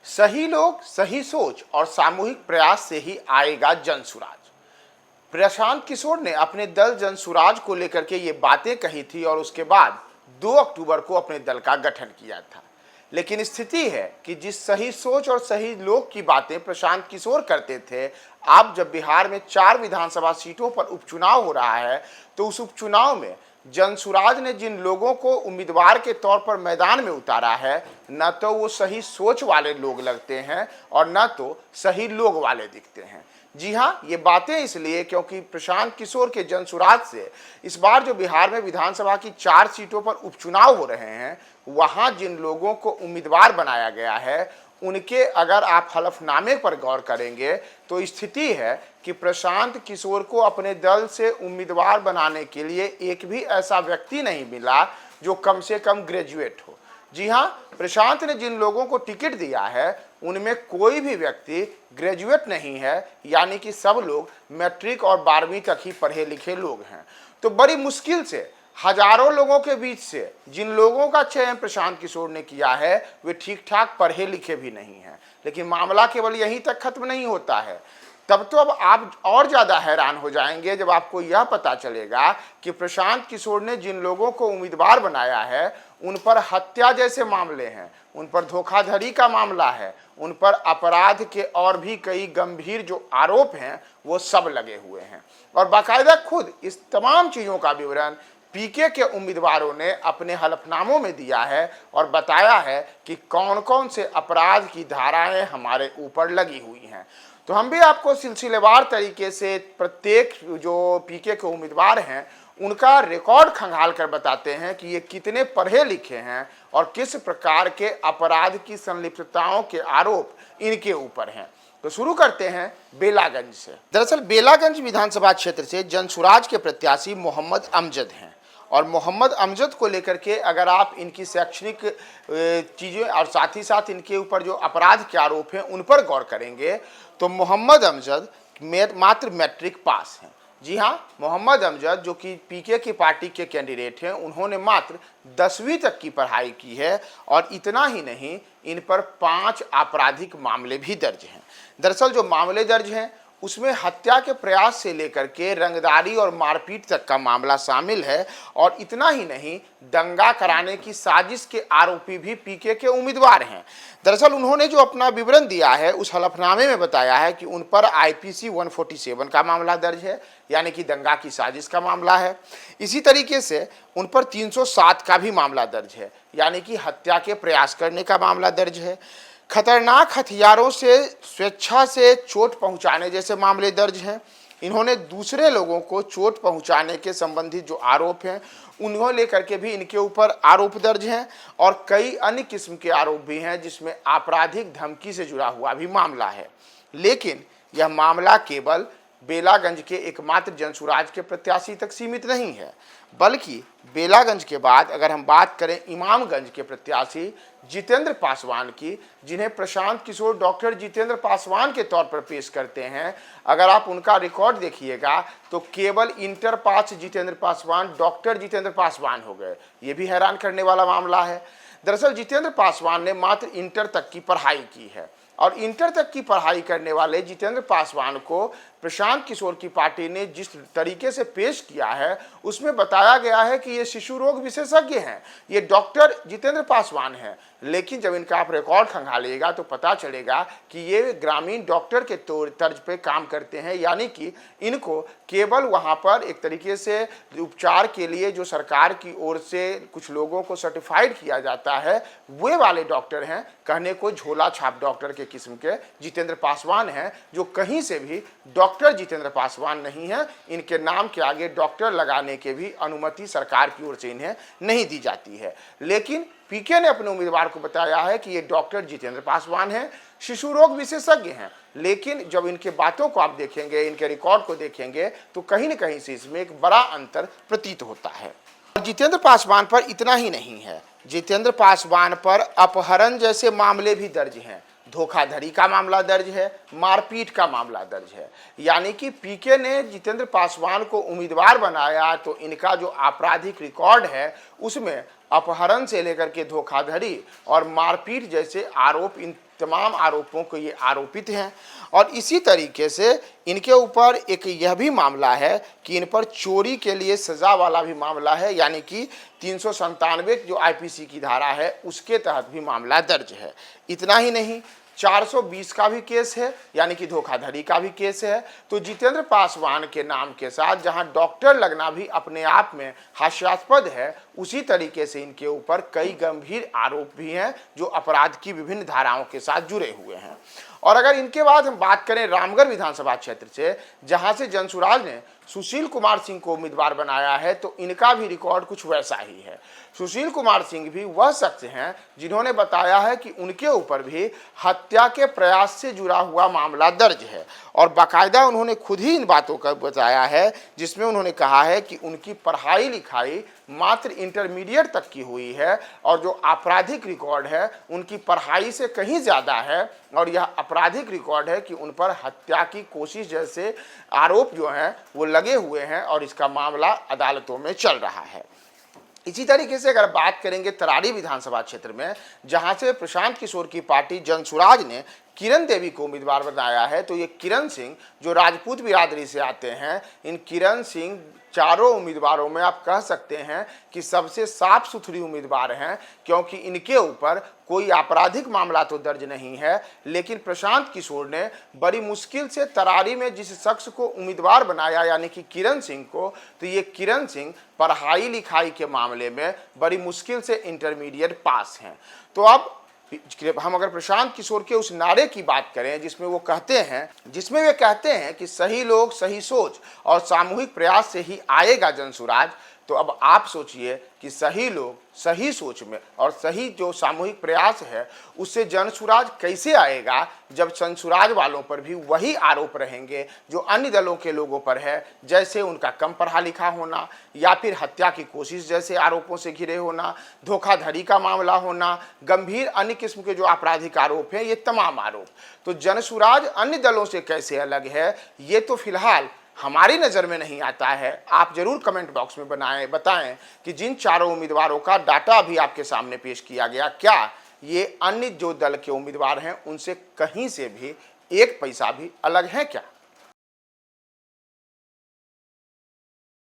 सही लोग, सही सोच और सामूहिक प्रयास से ही आएगा जनसुराज। प्रशांत किशोर ने अपने दल जनसुराज को लेकर के ये बातें कही थी और उसके बाद 2 अक्टूबर को अपने दल का गठन किया था। लेकिन स्थिति है कि जिस सही सोच और सही लोग की बातें प्रशांत किशोर करते थे, अब जब बिहार में 4 विधानसभा सीटों पर उपचुनाव हो रहा है, तो उस उपचुनाव में जनसुराज ने जिन लोगों को उम्मीदवार के तौर पर मैदान में उतारा है, न तो वो सही सोच वाले लोग लगते हैं और न तो सही लोग वाले दिखते हैं। जी हाँ, ये बातें इसलिए क्योंकि प्रशांत किशोर के जनसुराज से इस बार जो बिहार में विधानसभा की 4 सीटों पर उपचुनाव हो रहे हैं, वहां जिन लोगों को उम्मीदवार बनाया गया है, उनके अगर आप हलफनामे पर गौर करेंगे तो स्थिति है कि प्रशांत किशोर को अपने दल से उम्मीदवार बनाने के लिए एक भी ऐसा व्यक्ति नहीं मिला जो कम से कम ग्रेजुएट हो। जी हाँ, प्रशांत ने जिन लोगों को टिकट दिया है उनमें कोई भी व्यक्ति ग्रेजुएट नहीं है, यानी कि सब लोग मैट्रिक और 12वीं तक ही पढ़े लिखे लोग हैं। तो बड़ी मुश्किल से हजारों लोगों के बीच से जिन लोगों का चयन प्रशांत किशोर ने किया है, वे ठीक ठाक पढ़े लिखे भी नहीं हैं। लेकिन मामला केवल यहीं तक खत्म नहीं होता है। तब तो अब आप और ज़्यादा हैरान हो जाएंगे जब आपको यह पता चलेगा कि प्रशांत किशोर ने जिन लोगों को उम्मीदवार बनाया है उन पर हत्या जैसे मामले हैं, उन पर धोखाधड़ी का मामला है, उन पर अपराध के और भी कई गंभीर जो आरोप हैं वो सब लगे हुए हैं। और बाकायदा खुद इस तमाम चीज़ों का विवरण पीके के उम्मीदवारों ने अपने हलफनामों में दिया है और बताया है कि कौन कौन से अपराध की धाराएं हमारे ऊपर लगी हुई हैं। तो हम भी आपको सिलसिलेवार तरीके से प्रत्येक जो पीके के उम्मीदवार हैं उनका रिकॉर्ड खंगाल कर बताते हैं कि ये कितने पढ़े लिखे हैं और किस प्रकार के अपराध की संलिप्तताओं के आरोप इनके ऊपर हैं। तो शुरू करते हैं बेलागंज से। दरअसल बेलागंज विधानसभा क्षेत्र से जनसुराज के प्रत्याशी मोहम्मद अमजद हैं और मोहम्मद अमजद को लेकर के अगर आप इनकी शैक्षणिक चीज़ें और साथ ही साथ इनके ऊपर जो अपराध के आरोप हैं उन पर गौर करेंगे तो मोहम्मद अमजद मात्र मैट्रिक पास हैं। जी हाँ, मोहम्मद अमजद जो कि पीके की पार्टी के कैंडिडेट हैं, उन्होंने मात्र 10वीं तक की पढ़ाई की है और इतना ही नहीं, इन पर 5 आपराधिक मामले भी दर्ज हैं। दरअसल जो मामले दर्ज हैं उसमें हत्या के प्रयास से लेकर के रंगदारी और मारपीट तक का मामला शामिल है और इतना ही नहीं, दंगा कराने की साजिश के आरोपी भी पीके के उम्मीदवार हैं। दरअसल उन्होंने जो अपना विवरण दिया है उस हलफनामे में बताया है कि उन पर आईपीसी 147 का मामला दर्ज है, यानी कि दंगा की साजिश का मामला है। इसी तरीके से उन पर 307 का भी मामला दर्ज है, यानी कि हत्या के प्रयास करने का मामला दर्ज है। खतरनाक हथियारों से स्वेच्छा से चोट पहुंचाने जैसे मामले दर्ज हैं। इन्होंने दूसरे लोगों को चोट पहुंचाने के संबंधित जो आरोप हैं उन्होंने लेकर के भी इनके ऊपर आरोप दर्ज हैं और कई अन्य किस्म के आरोप भी हैं जिसमें आपराधिक धमकी से जुड़ा हुआ भी मामला है। लेकिन यह मामला केवल बेलागंज के एकमात्र जनसुराज के प्रत्याशी तक सीमित नहीं है, बल्कि बेलागंज के बाद अगर हम बात करें इमामगंज के प्रत्याशी जितेंद्र पासवान की, जिन्हें प्रशांत किशोर डॉक्टर जितेंद्र पासवान के तौर पर पेश करते हैं, अगर आप उनका रिकॉर्ड देखिएगा तो केवल inter pass Jitendra Paswan doctor Jitendra Paswan हो गए। ये भी हैरान करने वाला मामला है। दरअसल जितेंद्र पासवान ने मात्र इंटर तक की पढ़ाई की है और इंटर तक की पढ़ाई करने वाले जितेंद्र पासवान को प्रशांत किशोर की पार्टी ने जिस तरीके से पेश किया है उसमें बताया गया है कि ये शिशु रोग विशेषज्ञ हैं, ये डॉक्टर जितेंद्र पासवान हैं। लेकिन जब इनका आप रिकॉर्ड खंगालिएगा तो पता चलेगा कि ये ग्रामीण डॉक्टर के तर्ज पे काम करते हैं, यानी कि इनको केवल वहाँ पर एक तरीके से उपचार के लिए जो सरकार की ओर से कुछ लोगों को सर्टिफाइड किया जाता है वे वाले डॉक्टर हैं। कहने को झोला छाप डॉक्टर के किस्म के जितेंद्र पासवान हैं, जो कहीं से भी डॉक्टर जितेंद्र पासवान नहीं है। इनके नाम के आगे डॉक्टर लगाने के भी अनुमति सरकार की ओर से इन्हें नहीं दी जाती है। लेकिन पीके ने अपने उम्मीदवार को बताया है कि ये डॉक्टर जितेंद्र पासवान हैं, शिशु रोग विशेषज्ञ हैं। लेकिन जब इनके बातों को आप देखेंगे, इनके रिकॉर्ड को देखेंगे तो कहीं न कहीं से इसमें एक बड़ा अंतर प्रतीत होता है। जितेंद्र पासवान पर इतना ही नहीं है, जितेंद्र पासवान पर अपहरण जैसे मामले भी दर्ज हैं, धोखाधड़ी का मामला दर्ज है, मारपीट का मामला दर्ज है। यानी कि पीके ने जितेंद्र पासवान को उम्मीदवार बनाया तो इनका जो आपराधिक रिकॉर्ड है उसमें अपहरण से लेकर के धोखाधड़ी और मारपीट जैसे आरोप इन तमाम आरोपों को ये आरोपित हैं। और इसी तरीके से इनके ऊपर एक यह भी मामला है कि इन पर चोरी के लिए सजा वाला भी मामला है, यानी कि 397 जो आईपीसी की धारा है उसके तहत भी मामला दर्ज है। इतना ही नहीं, 420 का भी केस है, यानी कि धोखाधड़ी का भी केस है। तो जितेंद्र पासवान के नाम के साथ जहां डॉक्टर लगना भी अपने आप में हास्यास्पद है, उसी तरीके से इनके ऊपर कई गंभीर आरोप भी हैं जो अपराध की विभिन्न धाराओं के साथ जुड़े हुए हैं। और अगर इनके बाद हम बात करें रामगढ़ विधानसभा क्षेत्र से, जहां से जनसुराज ने सुशील कुमार सिंह को उम्मीदवार बनाया है, तो इनका भी रिकॉर्ड कुछ वैसा ही है। सुशील कुमार सिंह भी वह शख्स हैं जिन्होंने बताया है कि उनके ऊपर भी हत्या के प्रयास से जुड़ा हुआ मामला दर्ज है, और बाकायदा उन्होंने खुद ही इन बातों का बताया है, जिसमें उन्होंने कहा है कि उनकी पढ़ाई लिखाई मात्र इंटरमीडिएट तक की हुई है और जो आपराधिक रिकॉर्ड है उनकी पढ़ाई से कहीं ज़्यादा है, और यह आपराधिक रिकॉर्ड है कि उन पर हत्या की कोशिश जैसे आरोप जो हैं वो लगे हुए हैं, और इसका मामला अदालतों में चल रहा है। इसी तरीके से अगर बात करेंगे तरारी विधानसभा क्षेत्र में, जहां से प्रशांत किशोर की पार्टी जनसुराज ने किरण देवी को उम्मीदवार बनाया है, तो ये किरण सिंह जो राजपूत बिरादरी से आते हैं, इन किरण सिंह चारों उम्मीदवारों में आप कह सकते हैं कि सबसे साफ सुथरी उम्मीदवार हैं, क्योंकि इनके ऊपर कोई आपराधिक मामला तो दर्ज नहीं है। लेकिन प्रशांत किशोर ने बड़ी मुश्किल से तरारी में जिस शख्स को उम्मीदवार बनाया, यानी कि किरण सिंह को, तो ये किरण सिंह पढ़ाई लिखाई के मामले में बड़ी मुश्किल से इंटरमीडिएट पास हैं। तो अब हम अगर प्रशांत किशोर के उस नारे की बात करें जिसमें वे कहते हैं कि सही लोग, सही सोच और सामूहिक प्रयास से ही आएगा जनसुराज, तो अब आप सोचिए कि सही लोग, सही सोच में और सही जो सामूहिक प्रयास है उससे जनसुराज कैसे आएगा, जब जनसुराज वालों पर भी वही आरोप रहेंगे जो अन्य दलों के लोगों पर है, जैसे उनका कम पढ़ा लिखा होना, या फिर हत्या की कोशिश जैसे आरोपों से घिरे होना, धोखाधड़ी का मामला होना, गंभीर अन्य किस्म के जो आपराधिक आरोप हैं, ये तमाम आरोप। तो जनसुराज अन्य दलों से कैसे अलग है, ये तो फिलहाल हमारी नज़र में नहीं आता है। आप जरूर कमेंट बॉक्स में बताएं कि जिन चारों उम्मीदवारों का डाटा भी आपके सामने पेश किया गया, क्या ये अन्य जो दल के उम्मीदवार हैं उनसे कहीं से भी एक पैसा भी अलग है क्या?